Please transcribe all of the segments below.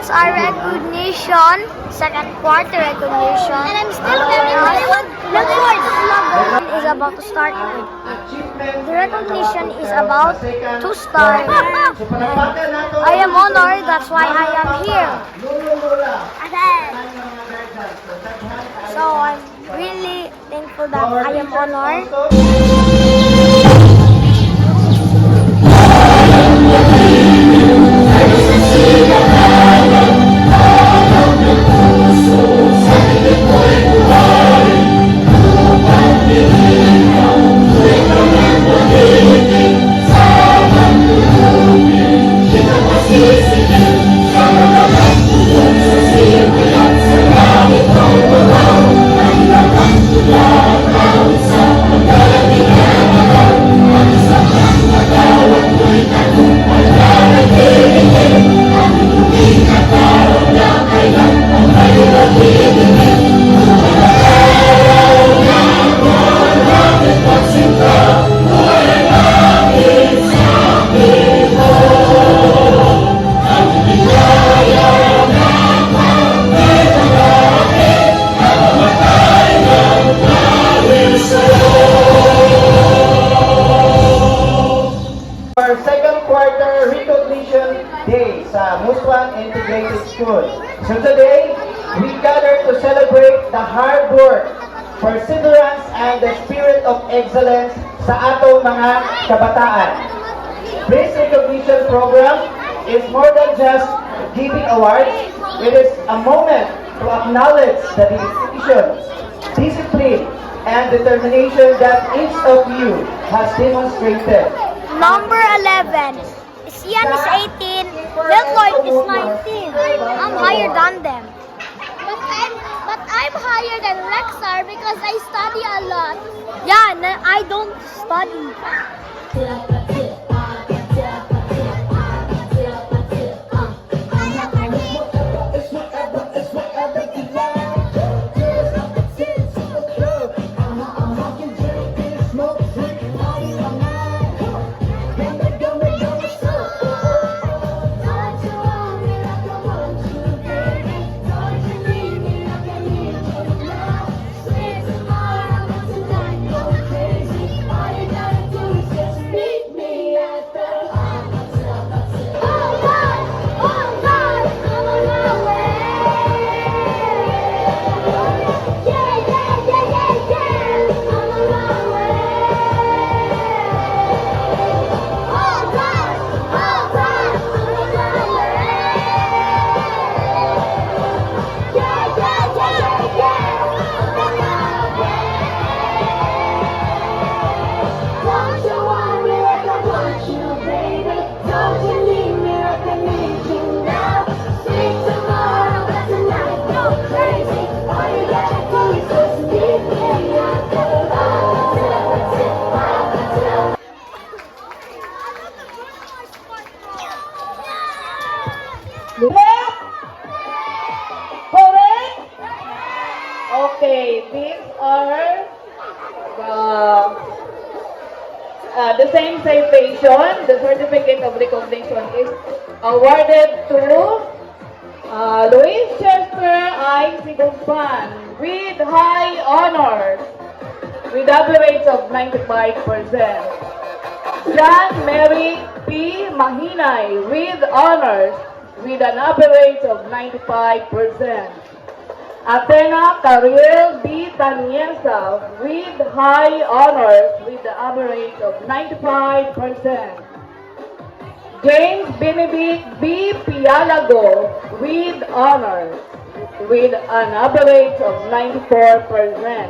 is our recognition, second quarter recognition. And I'm still very look forward. Is about to start. The recognition is about to start. I am honored, that's why I am here. So I'm really thankful that I am honored. Second quarter recognition day sa Muswan Integrated School. So today, we gather to celebrate the hard work, perseverance, and the spirit of excellence sa atong mga kabataan. This recognition program is more than just giving awards. It is a moment to acknowledge the dedication, discipline, and determination that each of you has demonstrated. Number 11. Sian is 18. Lloyd is 19. I'm higher than them. But I'm higher than Rexar because I study a lot. Yeah, I don't study. Correct? Okay, these are the same citation. The certificate of recognition is awarded to Luis Chester I. Sigumpan with high honors with average of 95%. John Mary P. Mahinay with honors with an average of 95%. Athena Cariel B. Taniesa with high honors with the average of 95%. James Benedict B. Pialago with honors with an average of 94%.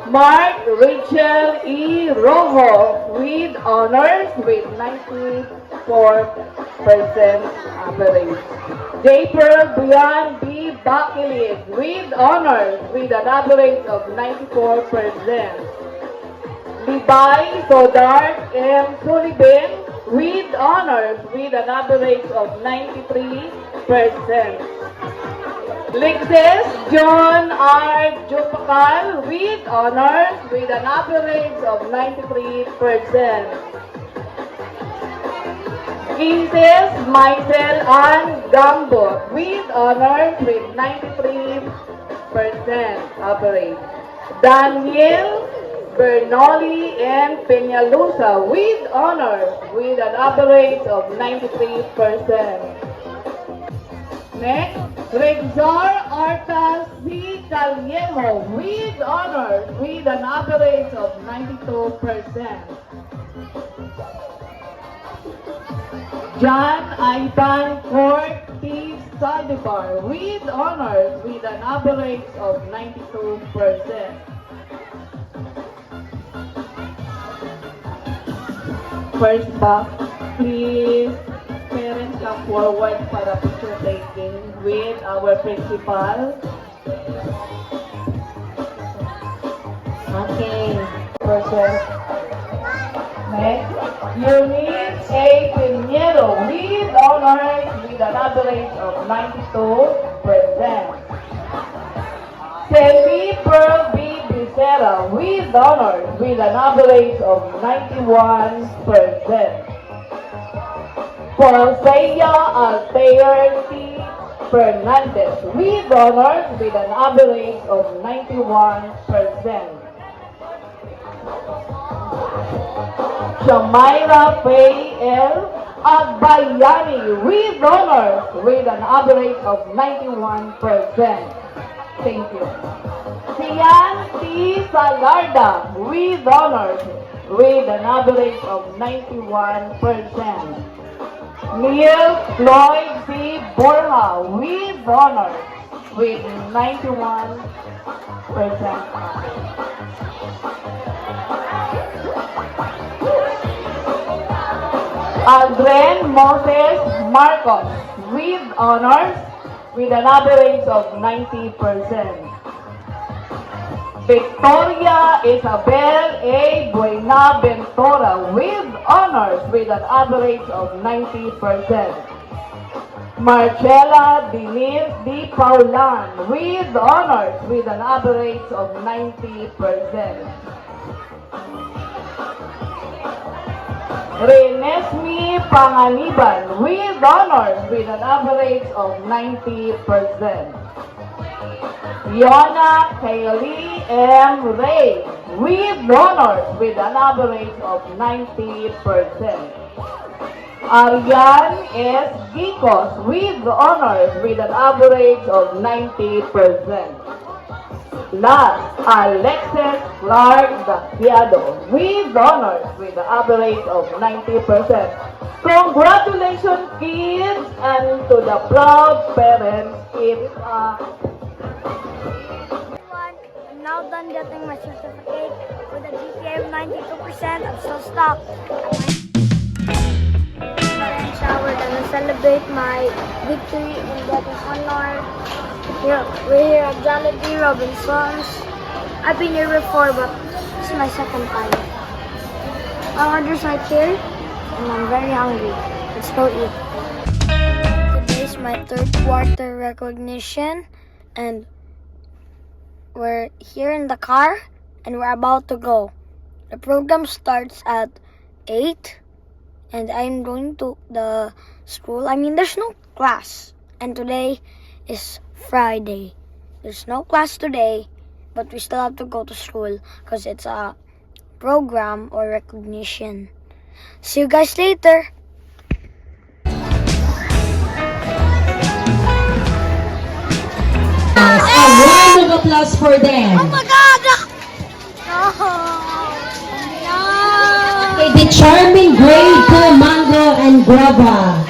Mark Rachel E. Rojo with honors with 94% average. Japer Brian B. Bakilid with honors with an average of 94%. Levi Sodart M. Sullivan with honors with an average of 93%. Lexis John R. Jupakal with honors with an average of 93%. Quintes, Michael, and Gambo with honors with 93% average. Daniel, Bernoli, and Peñalosa with honors with an average of 93%. Next, Rexar Artas C. Callejo with honors with an average of 92%. John Ivan Cortez Saldivar with honors with an average of 92%. First back, please, parents come forward para picture taking with our principal. Okay. Person. Next, Eunice A. Pinheiro with honors with an average of 92%. Selby Pearl B. Becerra with honors with an average of 91%. Porceia Altair T. Fernandez with honors with an average of 91%. Shamaira Faye L. Agbayani with honors with an average of 91%. Thank you. Sian T. Salarda with honors with an average of 91%. Neil Floyd C. Borja with honors with 91%. Aldren Moses Marcos with honors with an average of 90%. Victoria Isabel A. Buenaventura with honors with an average of 90%. Marcela Denise D. Paulan with honors with an average of 90%. Renesmi Panganiban with honors with an average of 90%. Yona Kaylee M. Ray with honors with an average of 90%. Arian S. Gicos with honors with an average of 90%. Last, Alexis Clark Daciado with honors with an average of 90%. Congratulations, kids, and to the proud parents. It's I'm now done getting my certificate with a GPA of 92%. I'm still stuck at my shower. Gonna celebrate my victory in getting honor. We're here at Jolly D. Robinson's. I've been here before, but this is my second time. My order's right here, and I'm very hungry. Let's go eat. Today's my third quarter recognition, and we're here in the car, and we're about to go. The program starts at 8, and I'm going to the school. There's no class, and today is Friday. There's no class today, but we still have to go to school because it's a program or recognition. See you guys later. A round of applause for them. Oh my God! No! Okay, the charming grade 2 mango and guava.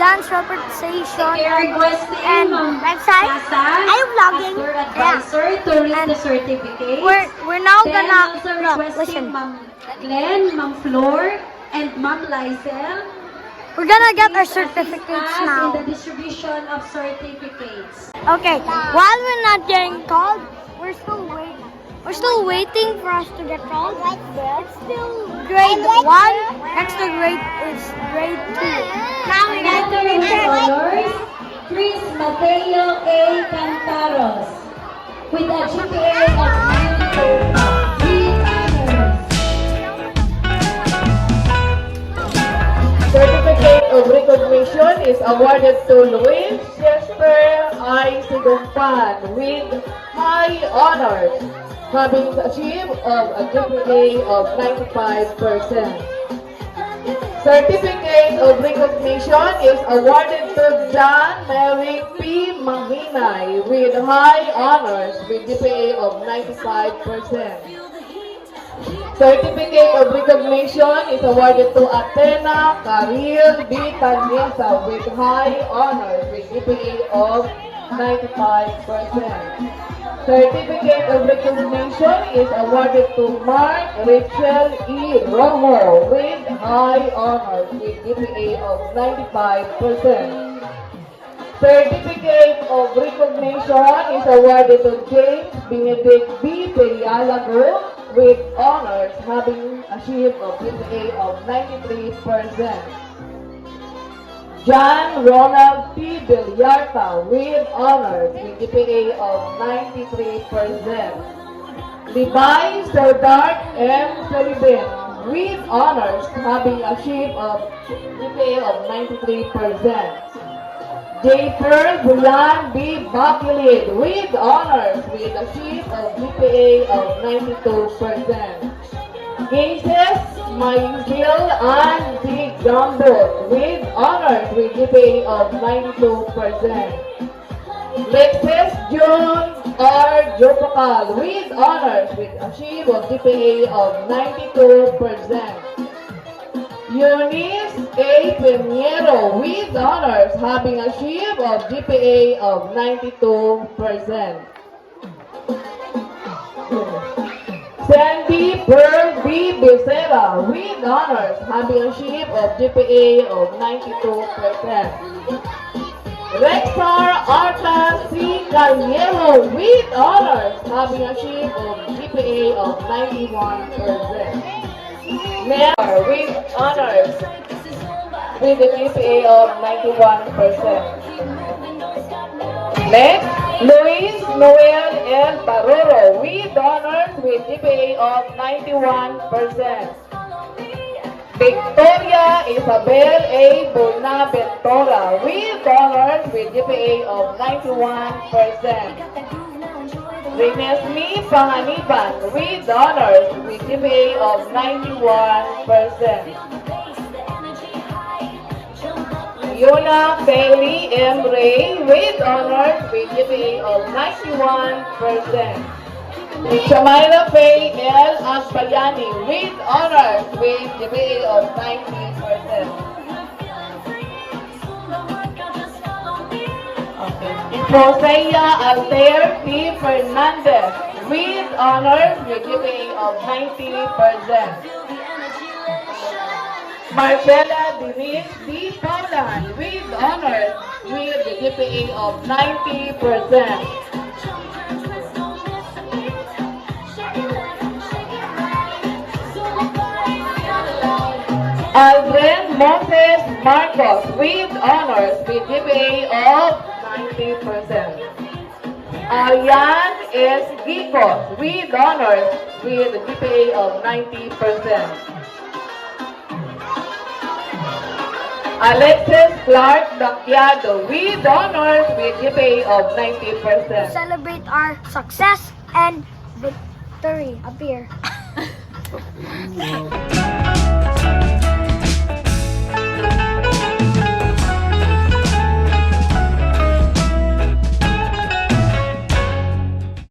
dance representation Requesting and Ma'am website. Casas Are you vlogging? as their advisor to read And the certificate. We're now Then gonna also look, requesting listen. Ma'am Glenn, Ma'am Flor, and Ma'am Lysel. We're gonna get our Please assist certificates us now. in the distribution of certificates. Okay, while we're not getting called, we're still waiting. We're still waiting for us to get called. It's still grade 1. Next to grade is grade 2. Now we got to Letter with return. honors, Chris Mateo A. Cantaros, with a GPA of 92. With honors. Certificate of recognition is awarded to Luis Chester I. Sigumpan with high honors, having achieved a GPA of 95%. Certificate of recognition is awarded to John Merrick P. Manginay with high honors with GPA of 95%. Certificate of recognition is awarded to Athena Karil B. Tanyesa with high honors with GPA of 95%. Certificate of recognition is awarded to Mark Rachel E. Romo with high honors with GPA of 95%. Certificate of recognition is awarded to James Benedict B. Perialago with honors having achieved a GPA of 93%. John Ronald T. Villarta with honors with GPA of 93%. Levi Serdar M. Sullivan with honors having achieved a GPA of 93%. Jafer Bulan B. Bakilid with honors with achieved a GPA of 92%. Cases Maisel and D. Gambot with honors with GPA of 92%. Lexis June R. Jopakal with honors with achieved a GPA of 92%. Eunice A. Pinheiro with honors having achieved a GPA of 92%. Sandy Pearl B. Becerra with honors having achieved a GPA of 92%. Rexar Arta C. Calielo with honors having achieved a GPA of 91%. Nair with honors with a GPA of 91%. Next, Luis Noel L. Barrero with honors with GPA of 91%. Victoria Isabel A. Bonaventura with honors with GPA of 91%. Rinesmi Panganiban with honors with GPA of 91%. Yuna Bailey M. Ray with honors with GPA of 91%. Shamaira Faye L. Asbayani with honors with GPA of 90%. Rosea Altair T. Fernandez with honors with GPA of 90%. Marcela Denise D. Paulan with honors with the GPA of 90%. Aldrin Moses Marcos with honors with GPA of 90%. Ariane S. Gicos with honors with a GPA of 90%. Alexis Clark Daciado with honors with GPA of 90%. Celebrate our success and victory. Up here.